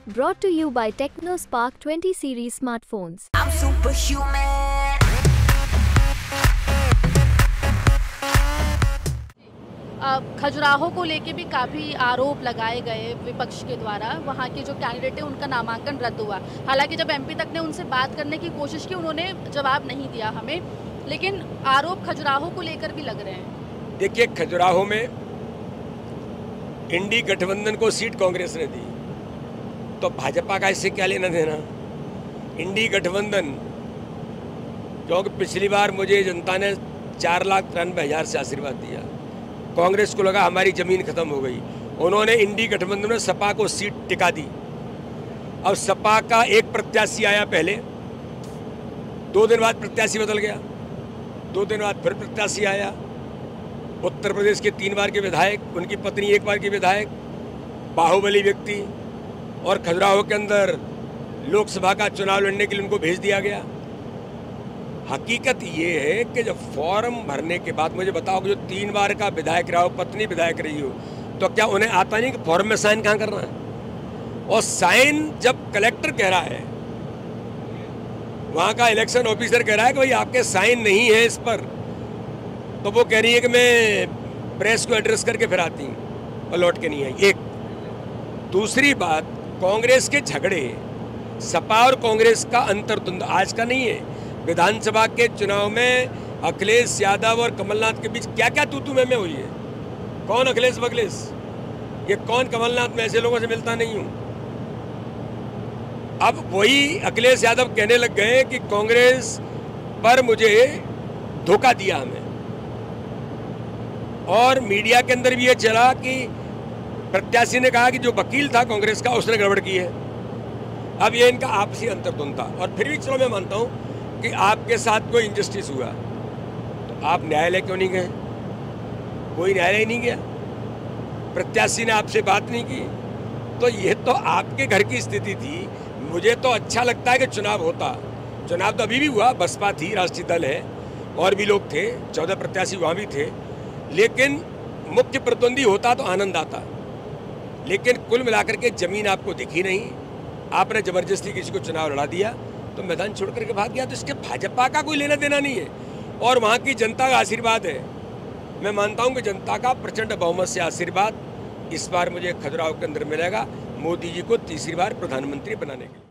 Brought to you by TechnoSpark 20 series smartphones. I'm superhuman. Khajuraho को लेके भी काफ़ी आरोप लगाए गए विपक्ष के द्वारा। वहाँ के जो कैंडिडेट है उनका नामांकन रद्द हुआ। हालांकि जब एमपी तक ने उनसे बात करने की कोशिश की, उन्होंने जवाब नहीं दिया हमें, लेकिन आरोप खजुराहो को लेकर भी लग रहे हैं। देखिए, खजुराहो में इंडी गठबंधन को सीट कांग्रेस ने दी, तो भाजपा का इससे क्या लेना देना। इंडी गठबंधन, क्योंकि पिछली बार मुझे जनता ने 4,93,000 से आशीर्वाद दिया, कांग्रेस को लगा हमारी जमीन खत्म हो गई, उन्होंने इंडी गठबंधन में सपा को सीट टिका दी। अब सपा का एक प्रत्याशी आया पहले, 2 दिन बाद प्रत्याशी बदल गया, 2 दिन बाद फिर प्रत्याशी आया। उत्तर प्रदेश के 3 बार के विधायक, उनकी पत्नी 1 बार की विधायक, बाहुबली व्यक्ति, और खजुराहो के अंदर लोकसभा का चुनाव लड़ने के लिए उनको भेज दिया गया। हकीकत ये है कि जब फॉर्म भरने के बाद मुझे बताओ कि जो 3 बार का विधायक रहा हो, पत्नी विधायक रही हो, तो क्या उन्हें आता नहीं कि फॉर्म में साइन कहाँ करना है। और साइन जब कलेक्टर कह रहा है, वहाँ का इलेक्शन ऑफिसर कह रहा है कि भाई आपके साइन नहीं है इस पर, तो वो कह रही है कि मैं प्रेस को एड्रेस करके फिर आती हूँ और लौट के नहीं आई। एक दूसरी बात, कांग्रेस के झगड़े, सपा और कांग्रेस का अंतर्द्वंद आज का नहीं है। विधानसभा के चुनाव में अखिलेश यादव और कमलनाथ के बीच क्या क्या तू मैं हुई है। कौन अखिलेश बखिलेश, ये कौन कमलनाथ, मैं ऐसे लोगों से मिलता नहीं हूं। अब वही अखिलेश यादव कहने लग गए कि कांग्रेस पर मुझे धोखा दिया हमें, और मीडिया के अंदर भी ये चला कि प्रत्याशी ने कहा कि जो वकील था कांग्रेस का उसने गड़बड़ की है। अब ये इनका आपसी अंतर्द्वंद था। और फिर भी चलो मैं मानता हूं कि आपके साथ कोई इंजस्टिस हुआ, तो आप न्यायालय क्यों नहीं गए। कोई न्यायालय नहीं गया, प्रत्याशी ने आपसे बात नहीं की, तो ये तो आपके घर की स्थिति थी। मुझे तो अच्छा लगता है कि चुनाव होता। चुनाव तो अभी भी हुआ, बसपा थी, राष्ट्रीय दल है, और भी लोग थे, 14 प्रत्याशी वहाँ भी थे, लेकिन मुख्य प्रतिद्वंदी होता तो आनंद आता। लेकिन कुल मिलाकर के जमीन आपको दिखी नहीं, आपने जबरदस्ती किसी को चुनाव लड़ा दिया, तो मैदान छोड़ करके भाग गया। तो इसके भाजपा का कोई लेना देना नहीं है, और वहाँ की जनता का आशीर्वाद है। मैं मानता हूँ कि जनता का प्रचंड बहुमत से आशीर्वाद इस बार मुझे खजुराहो के अंदर मिलेगा मोदी जी को तीसरी बार प्रधानमंत्री बनाने के लिए।